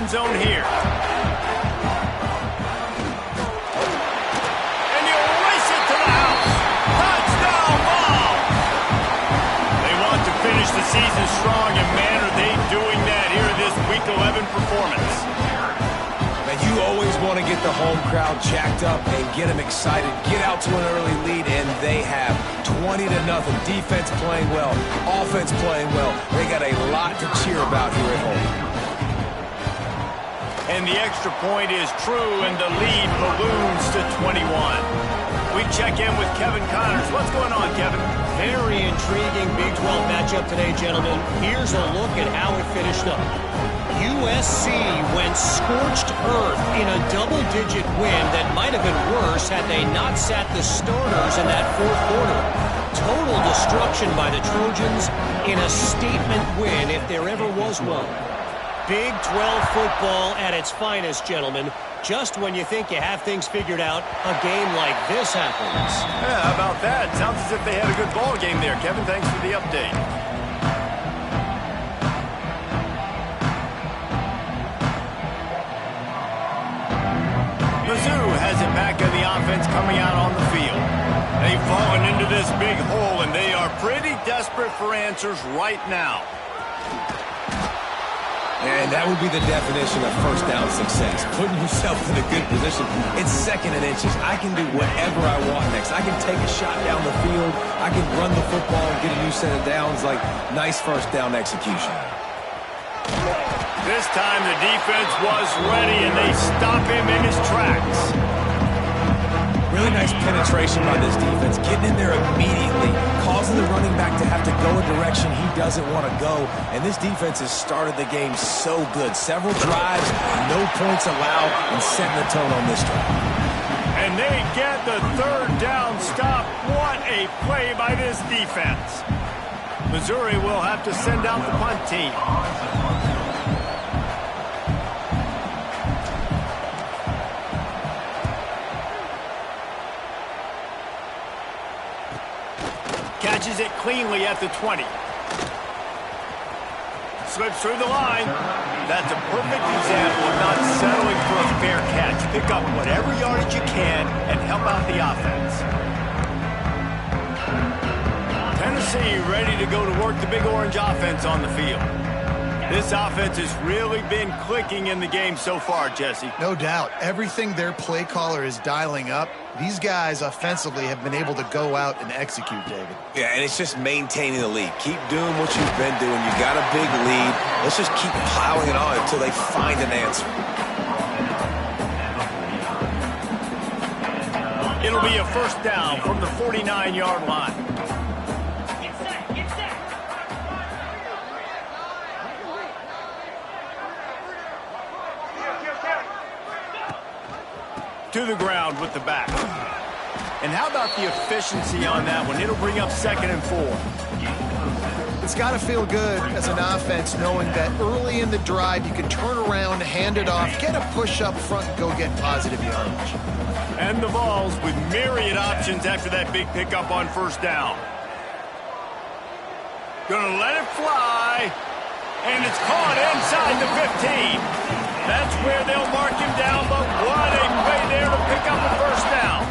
end zone here. And he'll race it to the house. Touchdown ball! They want to finish the season strong, and man, are they doing that here in this Week 11 performance. You always want to get the home crowd jacked up and get them excited. Get out to an early lead, and they have 20-0. Defense playing well, offense playing well. They got a lot to cheer about here at home. And the extra point is true, and the lead balloons to 21. We check in with Kevin Connors. What's going on, Kevin? Very intriguing Big 12 matchup today, gentlemen. Here's a look at how it finished up. USC went scorched earth in a double-digit win that might have been worse had they not sat the starters in that fourth quarter. Total destruction by the Trojans in a statement win if there ever was one. Big 12 football at its finest, gentlemen. Just when you think you have things figured out, a game like this happens. Yeah, how about that? Sounds as if they had a good ball game there. Kevin, thanks for the update. Mizzou has it back in the offense coming out on the field. They've fallen into this big hole, and they are pretty desperate for answers right now. And that would be the definition of first down success. Putting yourself in a good position. It's second and inches. I can do whatever I want next. I can take a shot down the field. I can run the football and get a new set of downs. Like, nice first down execution. This time the defense was ready, and they stop him in his tracks. Really nice penetration by this defense, getting in there immediately, causing the running back to have to go a direction he doesn't want to go. And this defense has started the game so good. Several drives, no points allowed, and setting the tone on this drive. And they get the third down stop. What a play by this defense. Missouri will have to send out the punt team. Catches it cleanly at the 20. Slips through the line. That's a perfect example of not settling for a fair catch. Pick up whatever yardage you can and help out the offense. Tennessee ready to go to work the Big Orange offense on the field. This offense has really been clicking in the game so far, Jesse. No doubt. Everything their play caller is dialing up, these guys offensively have been able to go out and execute, David. Yeah, and it's just maintaining the lead. Keep doing what you've been doing. You got a big lead. Let's just keep piling it on until they find an answer. It'll be a first down from the 49-yard line. To the ground with the back. And how about the efficiency on that one? It'll bring up 2nd and 4. It's got to feel good as an offense knowing that early in the drive you can turn around, hand it off, get a push up front, and go get positive yardage. And the Vols with myriad options after that big pickup on first down. Gonna let it fly. And it's caught inside the 15. That's where they'll mark him down, but what a play there to pick up a first down.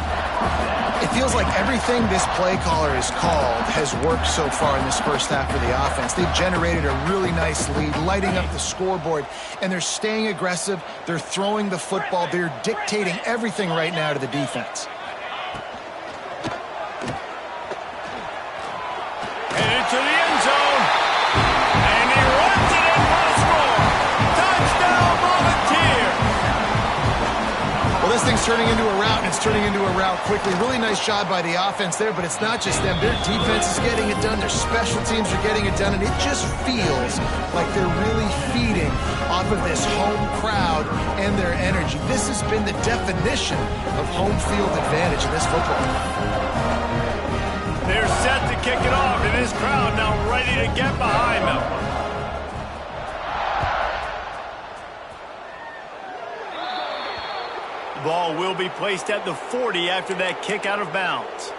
It feels like everything this play caller has called has worked so far in this first half for the offense. They've generated a really nice lead, lighting up the scoreboard, and they're staying aggressive. They're throwing the football. They're dictating everything right now to the defense. And into the end zone. And he runs it in for the score. Touchdown, Volunteer. Well, this thing's turning into a route, and it's turning into a route quickly. Really nice job by the offense there, but it's not just them. Their defense is getting it done. Their special teams are getting it done, and it just feels like they're really feeding off of this home crowd and their energy. This has been the definition of home field advantage in this football. They're set to kick it off, and this crowd now ready to get behind them. The ball will be placed at the 40 after that kick out of bounds.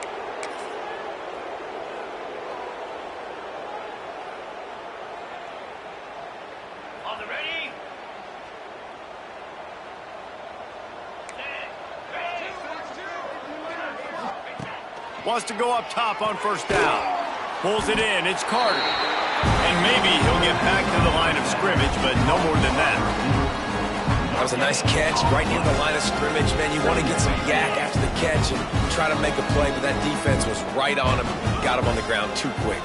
On the ready. Wants to go up top on first down. Pulls it in. It's Carter. And maybe he'll get back to the line of scrimmage, but no more than that. That was a nice catch right near the line of scrimmage, man. You want to get some yak after the catch and try to make a play, but that defense was right on him. Got him on the ground too quick.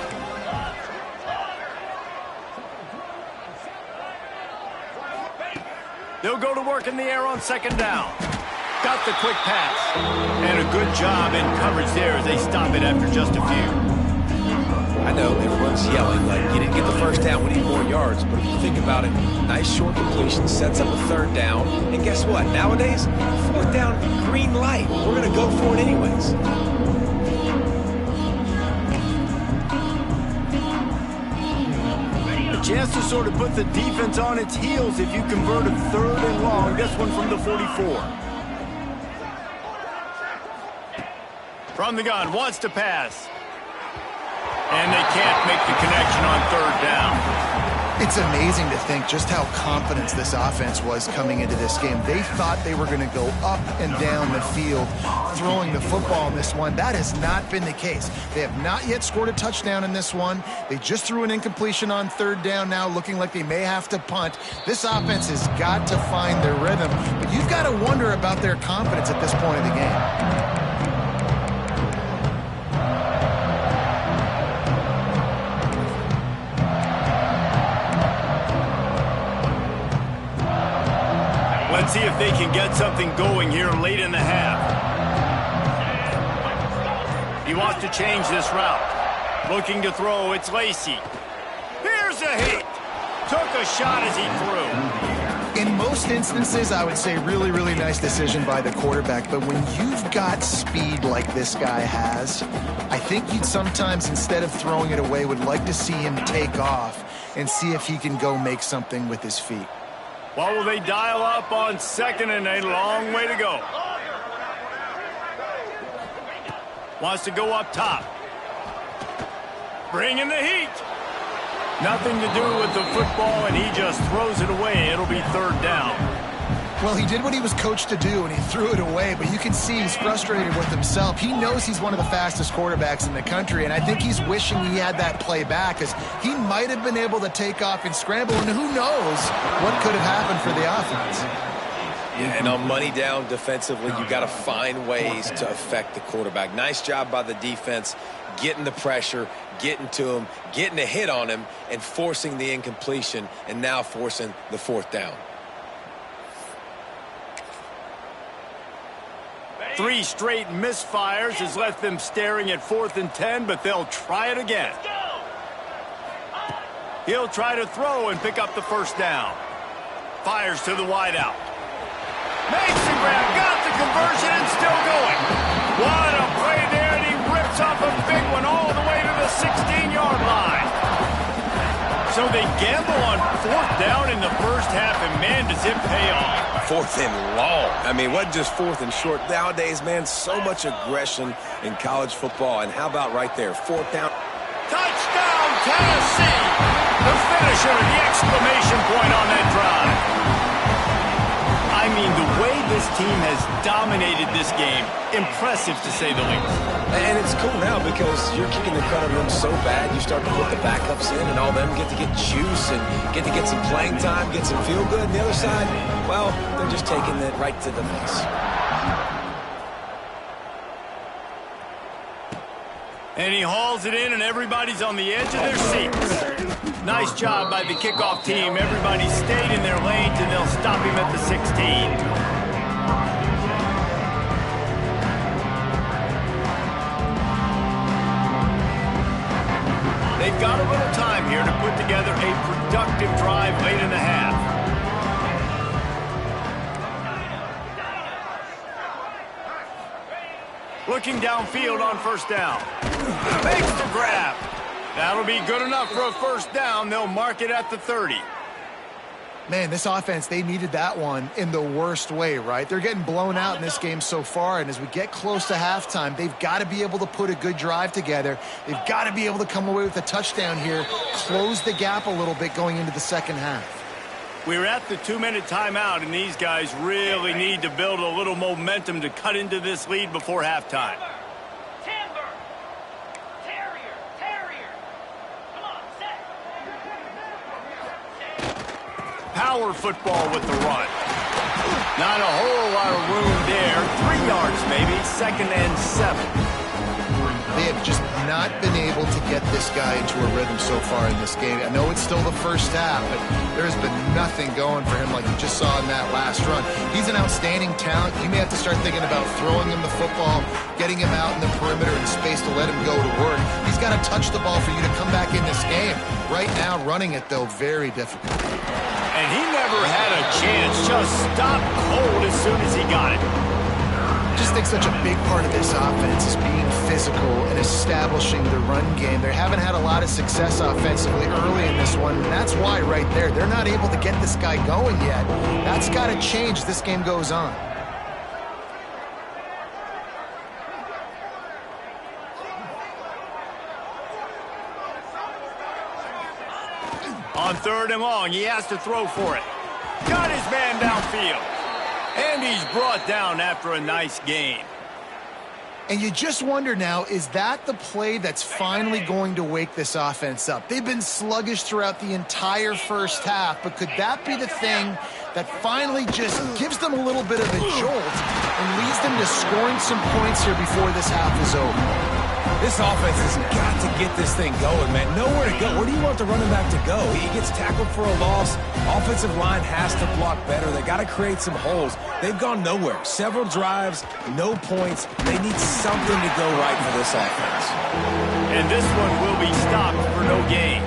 They'll go to work in the air on second down. Got the quick pass. And a good job in coverage there as they stop it after just a few. I know everyone's yelling like you didn't get the first down, we need more yards, but if you think about it, nice short completion sets up a third down, and guess what? Nowadays, fourth down, green light. We're going to go for it anyways. A chance to sort of put the defense on its heels if you convert a third and long. This one from the 44. From the gun, wants to pass. And they can't make the connection on third down. It's amazing to think just how confident this offense was coming into this game. They thought they were going to go up and down the field throwing the football in this one. That has not been the case. They have not yet scored a touchdown in this one. They just threw an incompletion on third down now, looking like they may have to punt. This offense has got to find their rhythm, but you've got to wonder about their confidence at this point in the game. Let's see if they can get something going here late in the half. He wants to change this route. Looking to throw, it's Lacy. Here's a hit. Took a shot as he threw. In most instances, I would say really, really nice decision by the quarterback. But when you've got speed like this guy has, I think you'd sometimes, instead of throwing it away, would like to see him take off and see if he can go make something with his feet. What will they dial up on second and a long way to go? Wants to go up top. Bring in the heat. Nothing to do with the football, and he just throws it away. It'll be third down. Well, he did what he was coached to do, and he threw it away, but you can see he's frustrated with himself. He knows he's one of the fastest quarterbacks in the country, and I think he's wishing he had that play back, because he might have been able to take off and scramble, and who knows what could have happened for the offense. Yeah, and on money down defensively, you got to find ways to affect the quarterback. Nice job by the defense, getting the pressure, getting to him, getting a hit on him, and forcing the incompletion, and now forcing the fourth down. 3 straight misfires has left them staring at 4th and 10, but they'll try it again. He'll try to throw and pick up the first down. Fires to the wideout. Makes the grab, got the conversion, and still going. What a play there, and he rips off a big one all the way to the 16-yard line. So they gamble on 4th down in the first half, and man, does it pay off. 4th and long. I mean, what just 4th and short? Nowadays, man, so much aggression in college football. And how about right there, 4th down? Touchdown, Tennessee! The finisher, the exclamation point on that drive. I mean, the way this team has dominated this game, impressive to say the least. And it's cool now because you're kicking the crud out of them so bad, you start to put the backups in, and all them get to get juice and get to get some playing time, get some feel good. And the other side, well, they're just taking it right to the face. And he hauls it in, and everybody's on the edge of their seats. Nice job by the kickoff team. Everybody stayed in their lanes, and they'll stop him at the 16. They've got a little time here to put together a productive drive late in the half. Looking downfield on first down. Makes the grab. That'll be good enough for a first down. They'll mark it at the 30. Man, this offense, they needed that one in the worst way, right? They're getting blown out in this game so far, and as we get close to halftime, they've got to be able to put a good drive together. They've got to be able to come away with a touchdown here, close the gap a little bit going into the second half. We're at the 2-minute timeout, and these guys really need to build a little momentum to cut into this lead before halftime. power football with the run. Not a whole lot of room there. 3 yards maybe, 2nd and 7. They have just not been able to get this guy into a rhythm so far in this game. I know it's still the first half, but there's been nothing going for him like you just saw in that last run. He's an outstanding talent. You may have to start thinking about throwing him the football, getting him out in the perimeter and space to let him go to work. He's got to touch the ball for you to come back in this game. Right now, running it, though, very difficult. And he never had a chance. Just stopped cold as soon as he got it. I just think such a big part of this offense is being physical and establishing the run game. They haven't had a lot of success offensively early in this one, and that's why right there, they're not able to get this guy going yet. That's got to change as this game goes on. On 3rd and long, he has to throw for it. Got his man downfield. And he's brought down after a nice gain. And you just wonder now, is that the play that's finally going to wake this offense up? They've been sluggish throughout the entire first half, but could that be the thing that finally just gives them a little bit of a jolt and leads them to scoring some points here before this half is over? This offense has got to get this thing going, man. Nowhere to go. Where do you want the running back to go? He gets tackled for a loss. Offensive line has to block better. They got to create some holes. They've gone nowhere. Several drives, no points. They need something to go right for this offense. And this one will be stopped for no gain.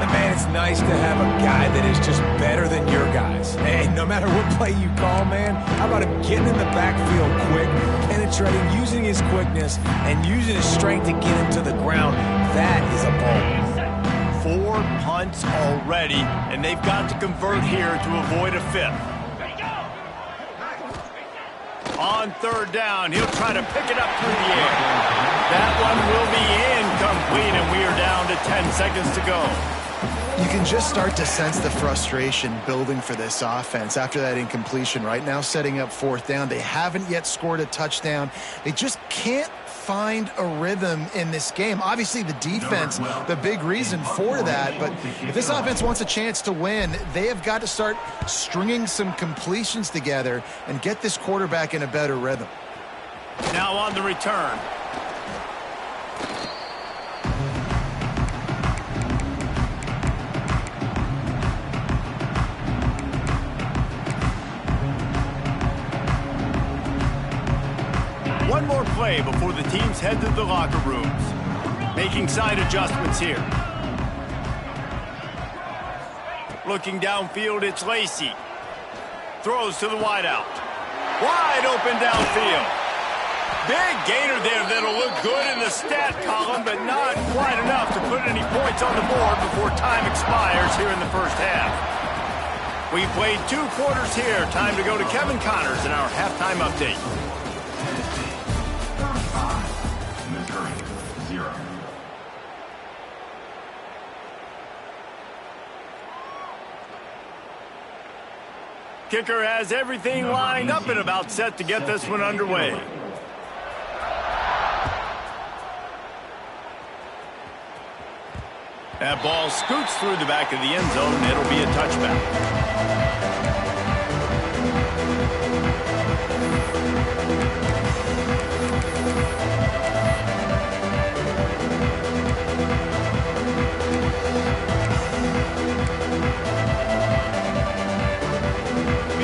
And man, it's nice to have a guy that is just better than your guys. Hey, no matter what play you call, man, how about him getting in the backfield quick, penetrating, using his quickness, and using his strength to get him to the ground? That is a ball. 4 punts already, and they've got to convert here to avoid a 5th. On 3rd down, he'll try to pick it up through the air. That one will be incomplete, and we are down to 10 seconds to go. You can just start to sense the frustration building for this offense after that incompletion. Right now, setting up 4th down. They haven't yet scored a touchdown. They just can't find a rhythm in this game. Obviously, the defense, the big reason for that. But if this offense wants a chance to win, they have got to start stringing some completions together and get this quarterback in a better rhythm. Now on the return. One more play before the teams head to the locker rooms. Making side adjustments here. Looking downfield, it's Lacy. Throws to the wideout. Wide open downfield. Big gainer there that'll look good in the stat column, but not quite enough to put any points on the board before time expires here in the first half. We played 2 quarters here. Time to go to Kevin Connors in our halftime update. Kicker has everything lined up and about set to get this one underway. That ball scoots through the back of the end zone. It'll be a touchback.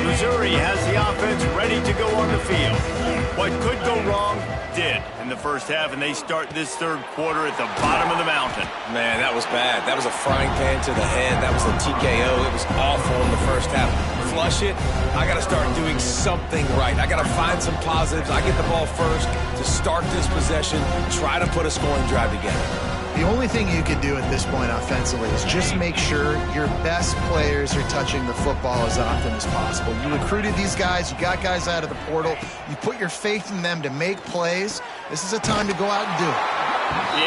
Missouri has the offense ready to go on the field. What could go wrong did in the first half, and they start this 3rd quarter at the bottom of the mountain. Man, that was bad. That was a frying pan to the head. That was a TKO. It was awful in the first half. Flush it. I got to start doing something right. I got to find some positives. I get the ball first to start this possession, try to put a scoring drive together. The only thing you can do at this point offensively is just make sure your best players are touching the football as often as possible. You recruited these guys. You got guys out of the portal. You put your faith in them to make plays. This is a time to go out and do it.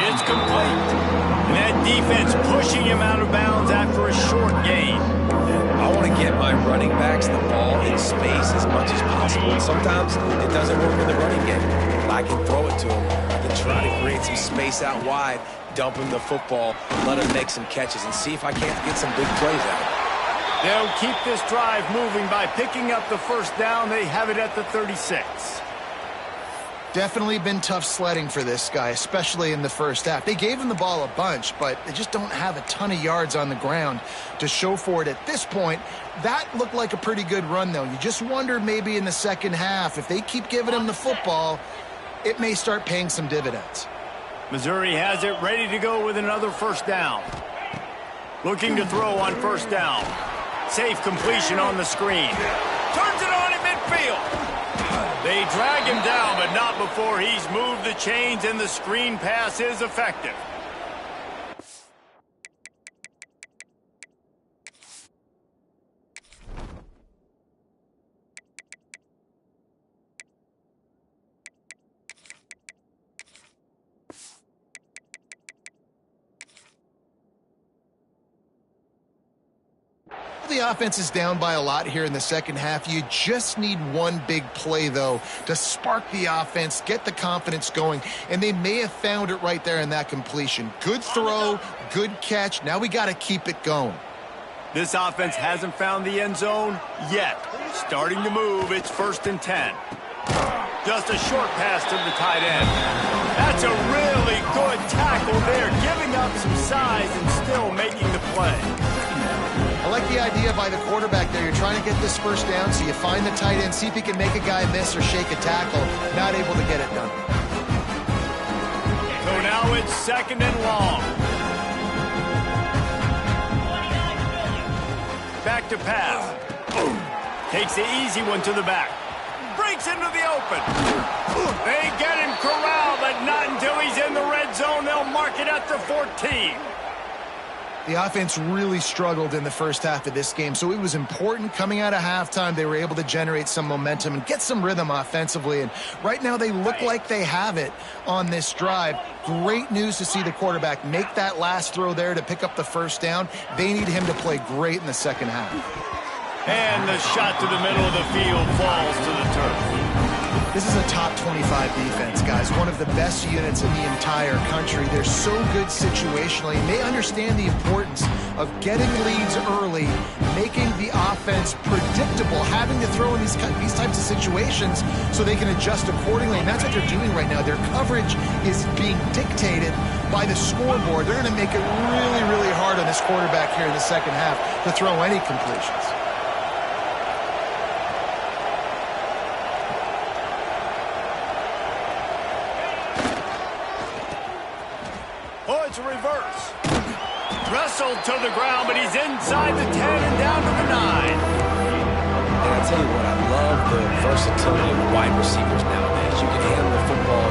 It's complete. And that defense pushing him out of bounds after a short gain. I want to get my running backs the ball in space as much as possible. And sometimes it doesn't work in the running game. I can throw it to him. I can try to create some space out wide, dump him the football, let him make some catches, and see if I can't get some big plays out of it. They'll keep this drive moving by picking up the first down. They have it at the 36. Definitely been tough sledding for this guy, especially in the first half. They gave him the ball a bunch, but they just don't have a ton of yards on the ground to show for it at this point. That looked like a pretty good run, though. You just wonder maybe in the second half, if they keep giving him the football, it may start paying some dividends. Missouri has it ready to go with another first down. Looking to throw on first down. Safe completion on the screen. Turns it on in midfield. They drag him down, but not before he's moved the chains, and the screen pass is effective. The offense is down by a lot here in the second half. You just need one big play, though, to spark the offense, get the confidence going, and they may have found it right there in that completion. Good throw, good catch. Now we got to keep it going. This offense hasn't found the end zone yet. Starting to move, it's 1st and 10. Just a short pass to the tight end. That's a really good tackle there, giving up some size and still making the play. I like the idea by the quarterback there. You're trying to get this first down, so you find the tight end, see if he can make a guy miss or shake a tackle. Not able to get it done. So now it's 2nd and long. Back to pass. Takes the easy one to the back. Breaks into the open. They get him corralled, but not until he's in the red zone. They'll mark it at the 14. The offense really struggled in the first half of this game, so it was important coming out of halftime. They were able to generate some momentum and get some rhythm offensively, and right now they look like they have it on this drive. Great news to see the quarterback make that last throw there to pick up the first down. They need him to play great in the second half. And the shot to the middle of the field falls to the turf. This is a top 25 defense, guys. One of the best units in the entire country. They're so good situationally, and they understand the importance of getting leads early, making the offense predictable, having to throw in these types of situations so they can adjust accordingly. And that's what they're doing right now. Their coverage is being dictated by the scoreboard. They're going to make it really, really hard on this quarterback here in the second half to throw any completions. It's a reverse. Wrestled to the ground, but he's inside the 10 and down to the 9. And I tell you what, I love the versatility of wide receivers nowadays. You can handle the football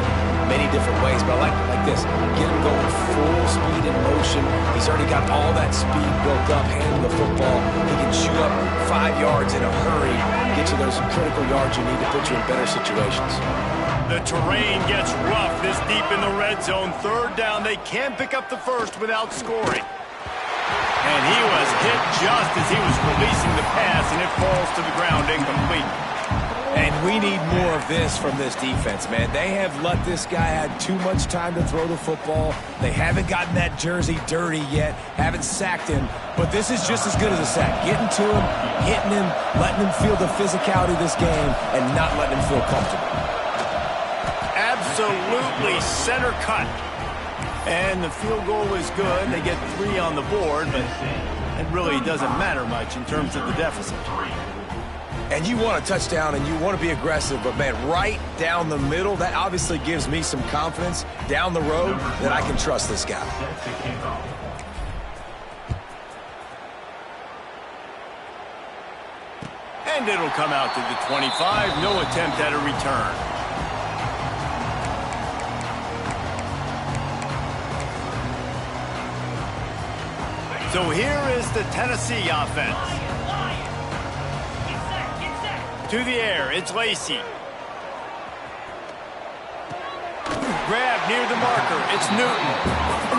many different ways, but I like this. Get him going full speed in motion. He's already got all that speed built up, handle the football. He can shoot up 5 yards in a hurry, get you those critical yards you need to put you in better situations. The terrain gets rough this deep in the red zone. 3rd down, they can't pick up the first without scoring. And he was hit just as he was releasing the pass, and it falls to the ground incomplete. And we need more of this from this defense, man. They have let this guy have too much time to throw the football. They haven't gotten that jersey dirty yet, haven't sacked him. But this is just as good as a sack. Getting to him, hitting him, letting him feel the physicality of this game, and not letting him feel comfortable. Absolutely center cut. And the field goal is good. They get 3 on the board, but it really doesn't matter much in terms of the deficit. And you want a touchdown and you want to be aggressive, but man, right down the middle, that obviously gives me some confidence down the road that I can trust this guy. And it'll come out to the 25. No attempt at a return. So here is the Tennessee offense. To the air, it's Lacy. Grab near the marker, it's Newton.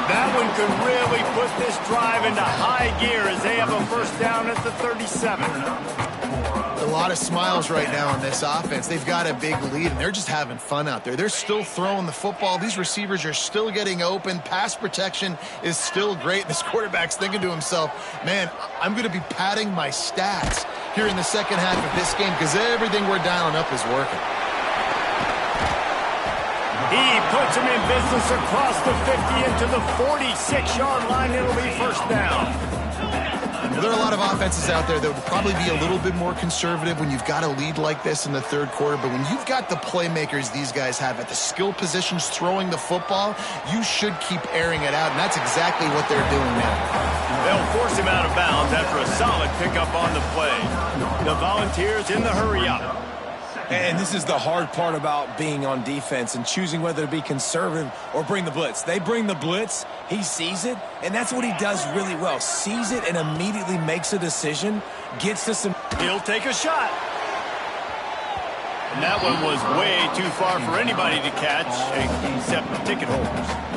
That one could really put this drive into high gear as they have a first down at the 37. The lot of smiles right now on this offense. They've got a big lead, and they're just having fun out there. They're still throwing the football. These receivers are still getting open. Pass protection is still great. This quarterback's thinking to himself, man, I'm going to be padding my stats here in the second half of this game because everything we're dialing up is working. He puts him in business across the 50 into the 46-yard line. It'll be first down. There are a lot of offenses out there that would probably be a little bit more conservative when you've got a lead like this in the third quarter, but when you've got the playmakers these guys have at the skill positions throwing the football, you should keep airing it out, and that's exactly what they're doing now. They'll force him out of bounds after a solid pickup on the play. The Volunteers in the hurry-up. And this is the hard part about being on defense and choosing whether to be conservative or bring the blitz. They bring the blitz, he sees it, and that's what he does really well. Sees it and immediately makes a decision, gets to some... He'll take a shot. And that one was way too far for anybody to catch except the ticket holders.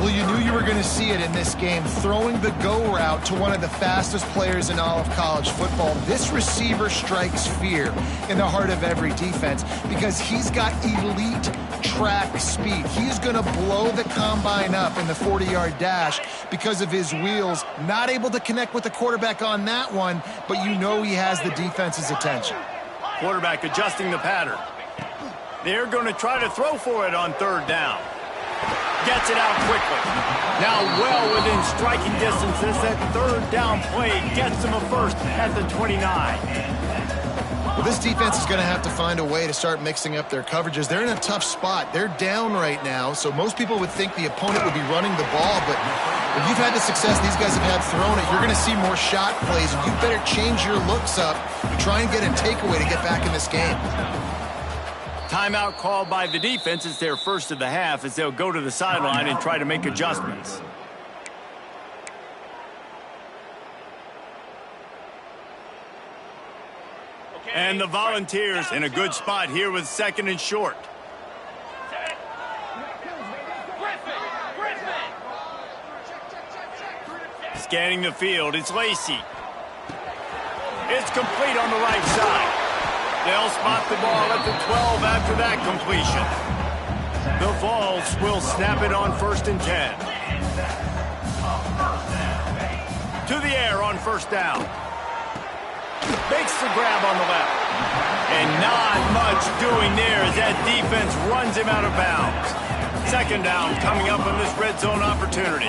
Well, you knew you were going to see it in this game, throwing the go route to one of the fastest players in all of college football. This receiver strikes fear in the heart of every defense because he's got elite track speed. He's going to blow the combine up in the 40-yard dash because of his wheels. Not able to connect with the quarterback on that one, but you know he has the defense's attention. Quarterback adjusting the pattern. They're going to try to throw for it on third down. Gets it out quickly. Now well within striking distance. That third down play gets him a first at the 29. Well, this defense is going to have to find a way to start mixing up their coverages. They're in a tough spot. They're down right now, so most people would think the opponent would be running the ball, but if you've had the success these guys have had throwing it, you're going to see more shot plays, and you better change your looks up to try and get a takeaway to get back in this game. Timeout called by the defense. It's their first of the half as they'll go to the sideline and try to make adjustments. And the Volunteers in a good spot here with second and short. Scanning the field, it's Lacey. It's complete on the right side. They'll spot the ball at the 12 after that completion. The Vols will snap it on first and 10. To the air on first down. Makes the grab on the left. And not much doing there as that defense runs him out of bounds. Second down coming up on this red zone opportunity.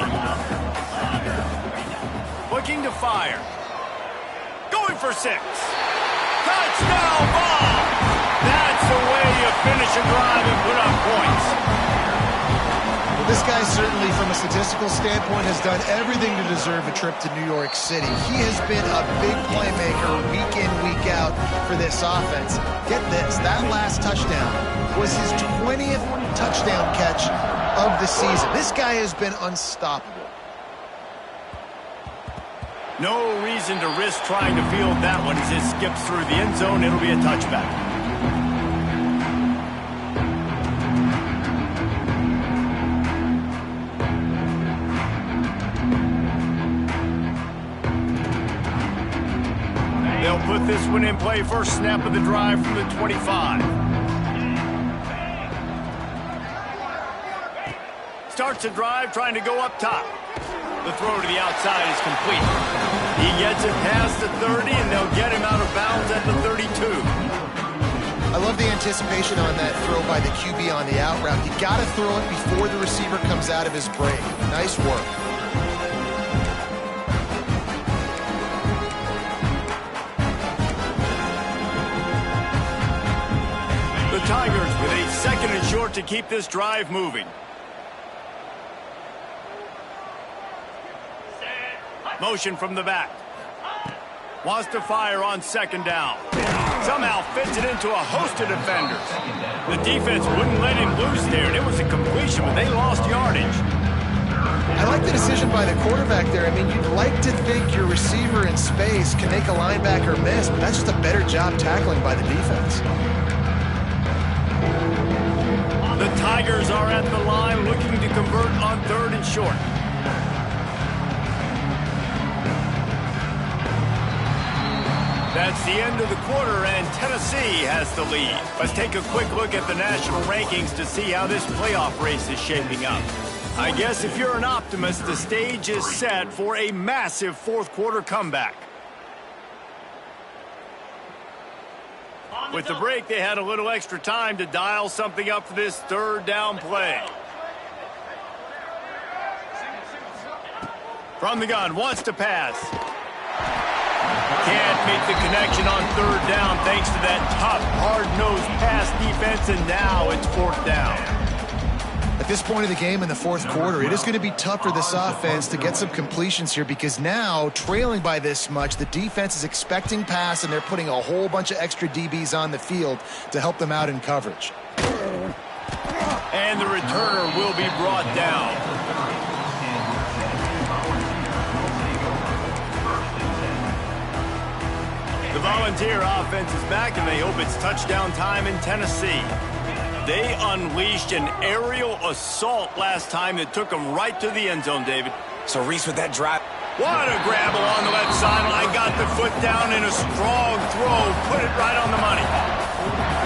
Looking to fire. Going for 6. Touchdown ball! That's the way you finish a drive and put up points. Well, this guy certainly, from a statistical standpoint, has done everything to deserve a trip to New York City. He has been a big playmaker week in, week out for this offense. Get this, that last touchdown was his 20th touchdown catch of the season. This guy has been unstoppable. No reason to risk trying to field that one as it skips through the end zone. It'll be a touchback. They'll put this one in play first snap of the drive from the 25. Starts the drive trying to go up top. The throw to the outside is complete. He gets it past the 30, and they'll get him out of bounds at the 32. I love the anticipation on that throw by the QB on the out route. You got to throw it before the receiver comes out of his break. Nice work. The Tigers with a second and short to keep this drive moving. Motion from the back. Wants to fire on second down. Somehow fits it into a host of defenders. The defense wouldn't let him loose there, and it was a completion, but they lost yardage. I like the decision by the quarterback there. I mean, you'd like to think your receiver in space can make a linebacker miss, but that's just a better job tackling by the defense. The Tigers are at the line looking to convert on third and short. That's the end of the quarter, and Tennessee has the lead. Let's take a quick look at the national rankings to see how this playoff race is shaping up. I guess if you're an optimist, the stage is set for a massive fourth-quarter comeback. With the break, they had a little extra time to dial something up for this third down play. From the gun, wants to pass. Can't make the connection on third down thanks to that tough, hard-nosed pass defense, and now it's fourth down. At this point of the game in the fourth quarter, it is going to be tough for this offense to get some completions here because now, trailing by this much, the defense is expecting pass, and they're putting a whole bunch of extra DBs on the field to help them out in coverage. And the returner will be brought down. The Volunteer offense is back, and they hope it's touchdown time in Tennessee. They unleashed an aerial assault last time that took them right to the end zone, David. So Reese with that drive. What a grab along the left sideline. Got the foot down in a strong throw. Put it right on the money.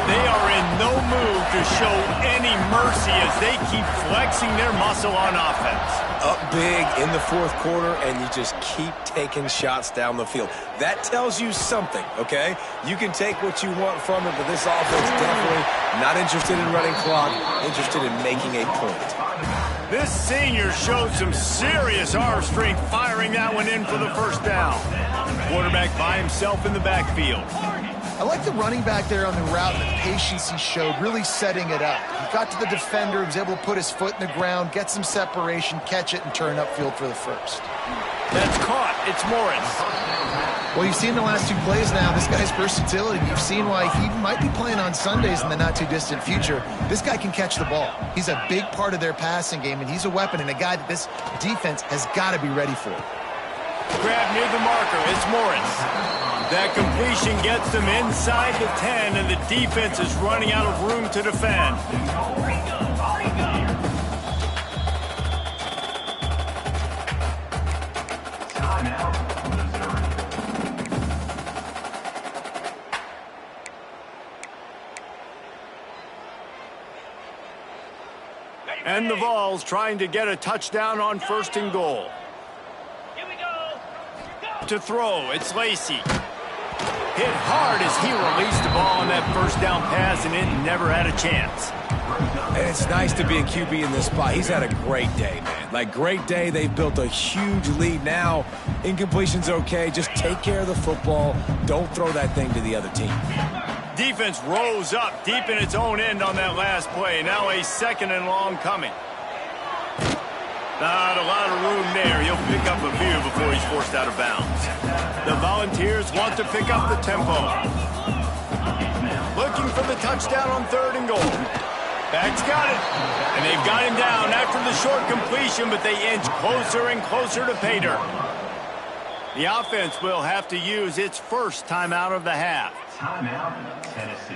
They are in no mood to show any mercy as they keep flexing their muscle on offense. Up big in the fourth quarter, and you just keep taking shots down the field. That tells you something, okay? You can take what you want from it, but this offense definitely not interested in running clock, interested in making a point. This senior showed some serious arm strength firing that one in for the first down. Quarterback by himself in the backfield. I like the running back there on the route and the patience he showed, really setting it up. He got to the defender, he was able to put his foot in the ground, get some separation, catch it, and turn upfield for the first. That's caught. It's Morris. Well, you've seen the last two plays now. This guy's versatility. You've seen why he might be playing on Sundays in the not-too-distant future. This guy can catch the ball. He's a big part of their passing game, and he's a weapon and a guy that this defense has got to be ready for. Grab near the marker. It's Morris. That completion gets them inside the 10, and the defense is running out of room to defend. And the Vols trying to get a touchdown on first and goal. Here we go. To throw, it's Lacey. Hit hard as he released the ball on that first down pass, and it never had a chance. And it's nice to be a QB in this spot. He's had a great day, man. Like, great day. They've built a huge lead now. Incompletion's okay. Just take care of the football. Don't throw that thing to the other team. Defense rose up deep in its own end on that last play. Now a second and long coming. Not a lot of room there. He'll pick up a few before he's forced out of bounds. The Volunteers want to pick up the tempo. Looking for the touchdown on third and goal. Back's got it. And they've got him down after the short completion, but they inch closer and closer to pay dirt. The offense will have to use its first timeout of the half. Timeout, Tennessee.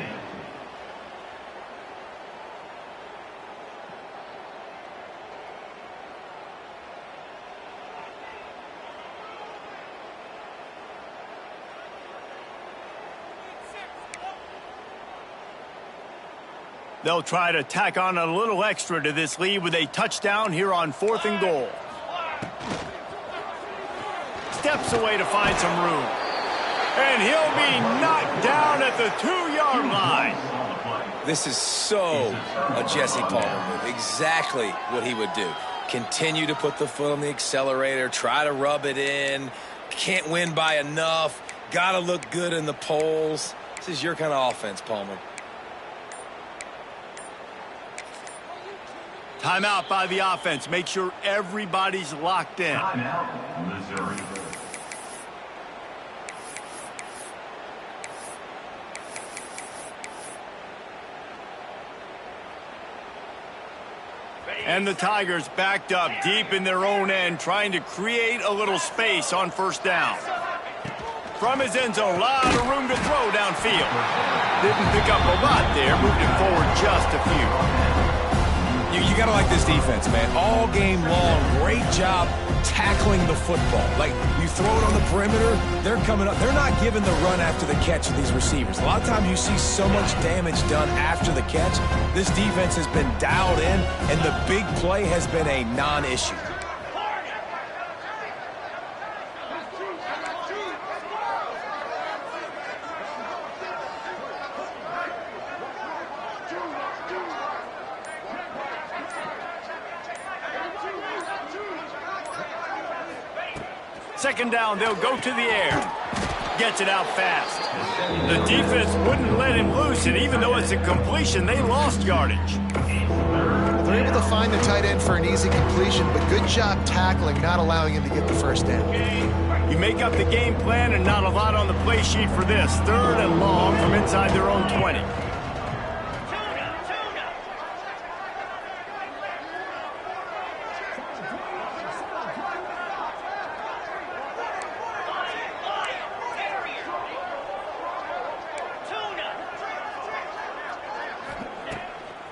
They'll try to tack on a little extra to this lead with a touchdown here on fourth and goal. Steps away to find some room. And he'll be knocked down at the 2-yard line. This is so a Jesse Palmer move. Exactly what he would do. Continue to put the foot on the accelerator, try to rub it in. Can't win by enough. Got to look good in the polls. This is your kind of offense, Palmer. Timeout by the offense. Make sure everybody's locked in. Timeout, Missouri. And the Tigers backed up deep in their own end, trying to create a little space on first down. From his end zone, a lot of room to throw downfield. Didn't pick up a lot there, moved it forward just a few. You got to like this defense, man. All game long, great job tackling the football. Like, you throw it on the perimeter, they're coming up. They're not giving the run after the catch of these receivers. A lot of times you see so much damage done after the catch. This defense has been dialed in, and the big play has been a non-issue. Second down, they'll go to the air. Gets it out fast. The defense wouldn't let him loose, and even though it's a completion, they lost yardage. They're able to find the tight end for an easy completion, but good job tackling, not allowing him to get the first down. You make up the game plan and not a lot on the play sheet for this. Third and long from inside their own 20.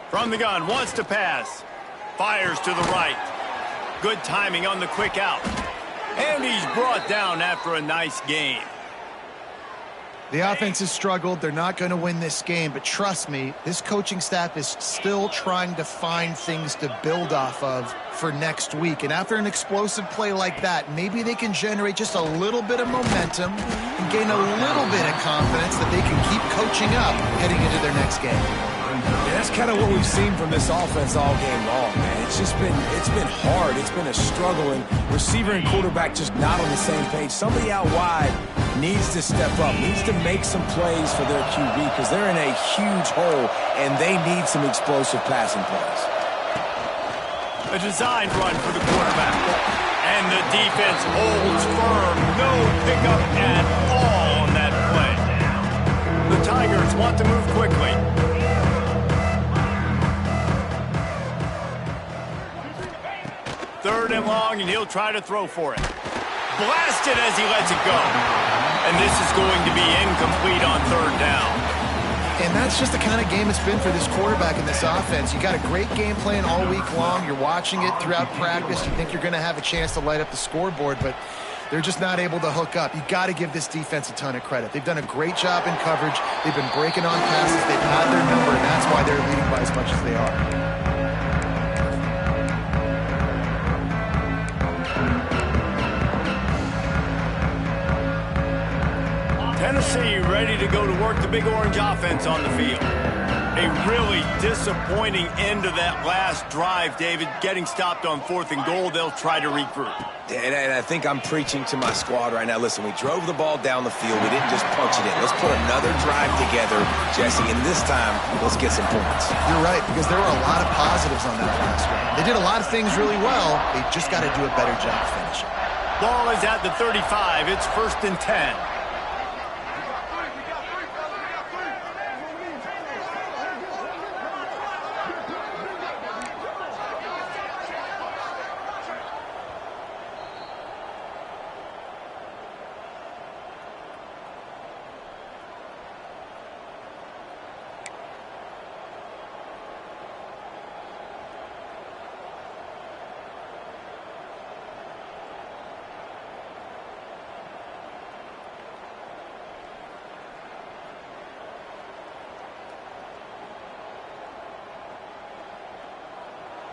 From the gun, wants to pass. Fires to the right. Good timing on the quick out. And he's brought down after a nice game. The offense has struggled. They're not going to win this game, but trust me, this coaching staff is still trying to find things to build off of for next week. And after an explosive play like that, maybe they can generate just a little bit of momentum and gain a little bit of confidence that they can keep coaching up heading into their next game. Yeah, that's kind of what we've seen from this offense all game long, man. It's been hard. It's been a struggle, and receiver and quarterback just not on the same page. Somebody out wide needs to step up, needs to make some plays for their QB because they're in a huge hole, and they need some explosive passing plays. A designed run for the quarterback. And the defense holds firm. No pickup at all on that play. The Tigers want to move quickly. Third and long, and he'll try to throw for it. Blasted as he lets it go. And this is going to be incomplete on third down. And that's just the kind of game it's been for this quarterback and this offense. You got a great game plan all week long. You're watching it throughout practice. You think you're going to have a chance to light up the scoreboard, but they're just not able to hook up. You got to give this defense a ton of credit. They've done a great job in coverage. They've been breaking on passes. They've had their number, and that's why they're leading by as much as they are. Tennessee ready to go to work the Big Orange offense on the field. A really disappointing end to that last drive, David. Getting stopped on 4th and goal, they'll try to regroup. And I think I'm preaching to my squad right now. Listen, we drove the ball down the field. We didn't just punch it in. Let's put another drive together, Jesse, and this time, let's get some points. You're right, because there were a lot of positives on that last one. They did a lot of things really well. They just got to do a better job finishing. Ball is at the 35. It's 1st and 10.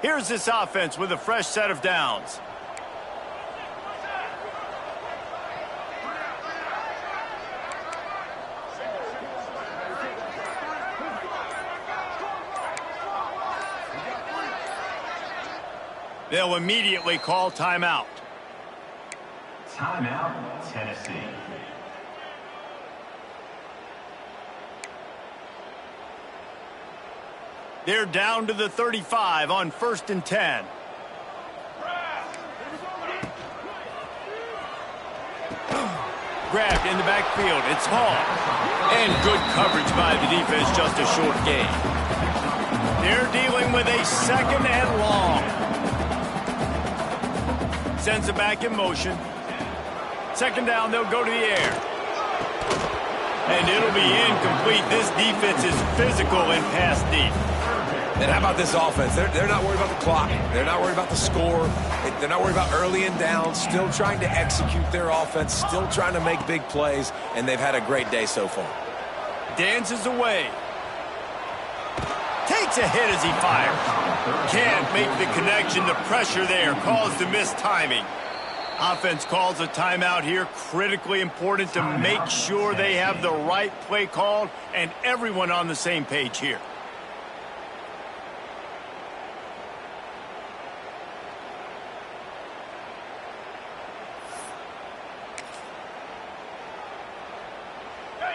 Here's this offense with a fresh set of downs. They'll immediately call timeout. Timeout, Tennessee. They're down to the 35 on 1st and 10. Grabbed in the backfield. It's Hall. And good coverage by the defense, just a short gain. They're dealing with a 2nd and long. Sends it back in motion. 2nd down, they'll go to the air. And it'll be incomplete. This defense is physical and pass deep. And how about this offense? They're not worried about the clock. They're not worried about the score. They're not worried about early and down. Still trying to execute their offense. Still trying to make big plays. And they've had a great day so far. Dances away. Takes a hit as he fires. Can't make the connection. The pressure there caused the missed timing. Offense calls a timeout here. Critically important to make sure they have the right play called and everyone on the same page here.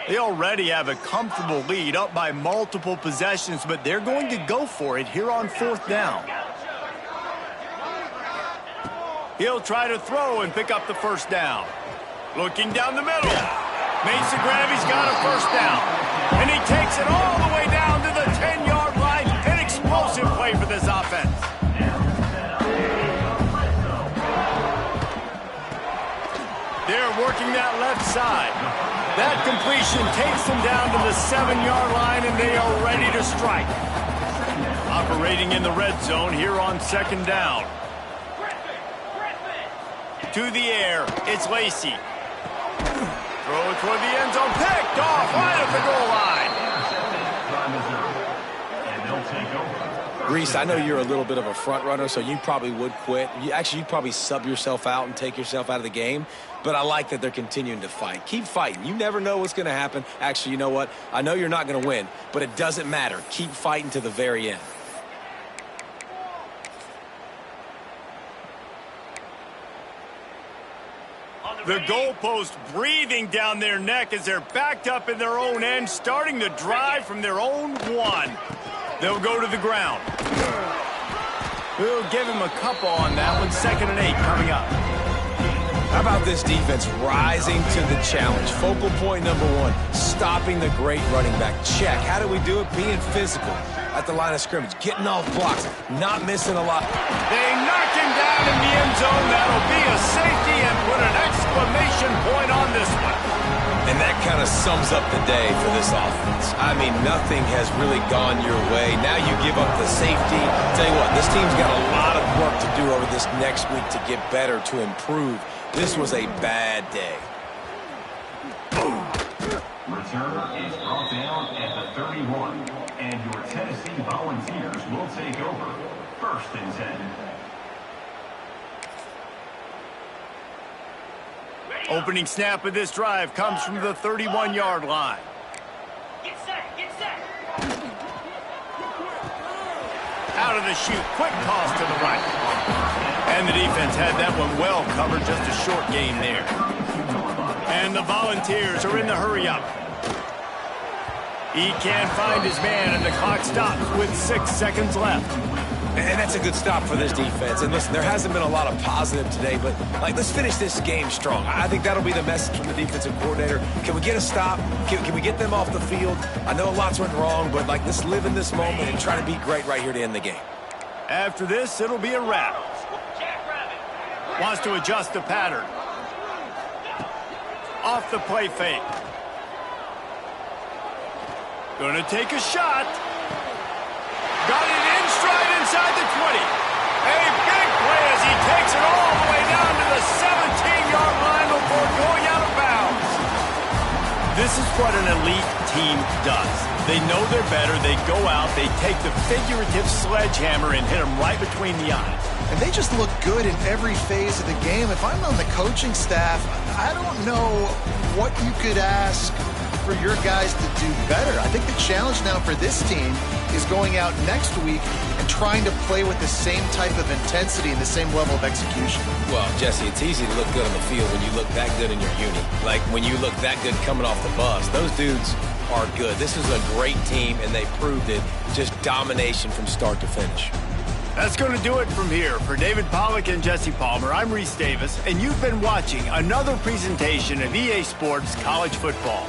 They already have a comfortable lead, up by multiple possessions, but they're going to go for it here on 4th down. He'll try to throw and pick up the first down. Looking down the middle. Makes the grab, he's got a first down. And he takes it all the way down to the 10-yard line. An explosive play for this offense. They're working that left side. That completion takes them down to the 7-yard line, and they are ready to strike. Operating in the red zone here on 2nd down. To the air, it's Lacy. Throw it toward the end zone, picked off right at the goal line. And they'll take over. Reese, I know you're a little bit of a front runner, so you probably would quit. You'd probably sub yourself out and take yourself out of the game. But I like that they're continuing to fight. Keep fighting. You never know what's going to happen. Actually, you know what? I know you're not going to win, but it doesn't matter. Keep fighting to the very end. The goalpost breathing down their neck as they're backed up in their own end, starting the drive from their own 1. They'll go to the ground. We'll give him a couple on that one. 2nd and 8 coming up. How about this defense rising to the challenge? Focal point number 1, stopping the great running back. Check. How do we do it? Being physical at the line of scrimmage, getting off blocks, not missing a lot. They knock him down in the end zone. That'll be a safety and put an exclamation point on this one. And that kind of sums up the day for this offense. I mean, nothing has really gone your way. Now you give up the safety. Tell you what, this team's got a lot of work to do over this next week to get better, to improve. This was a bad day. Return is brought down at the 31. And your Tennessee Volunteers will take over. 1st and 10. Opening snap of this drive comes from the 31-yard line. Get set, get set. Out of the chute, quick toss to the right. And the defense had that one well covered, just a short gain there. And the Volunteers are in the hurry-up. He can't find his man, and the clock stops with 6 seconds left. And that's a good stop for this defense. And listen, there hasn't been a lot of positive today, but let's finish this game strong. I think that'll be the message from the defensive coordinator. Can we get a stop? Can we get them off the field? I know lots went wrong, but let's live in this moment and try to be great right here to end the game. After this, it'll be a wrap. Wants to adjust the pattern. Off the play fake. Gonna take a shot. Got it in stride inside the 20. A big play as he takes it all the way down to the 17-yard line before going out of bounds. This is what an elite team does. They know they're better. They go out. They take the figurative sledgehammer and hit them right between the eyes. And they just look good in every phase of the game. If I'm on the coaching staff, I don't know what you could ask for your guys to do better. I think the challenge now for this team is going out next week and trying to play with the same type of intensity and the same level of execution. Well, Jesse, it's easy to look good on the field when you look that good in your uni. Like when you look that good coming off the bus. Those dudes are good. This is a great team, and they proved it. Just domination from start to finish. That's going to do it from here. For David Pollack and Jesse Palmer, I'm Reese Davis, and you've been watching another presentation of EA Sports College Football.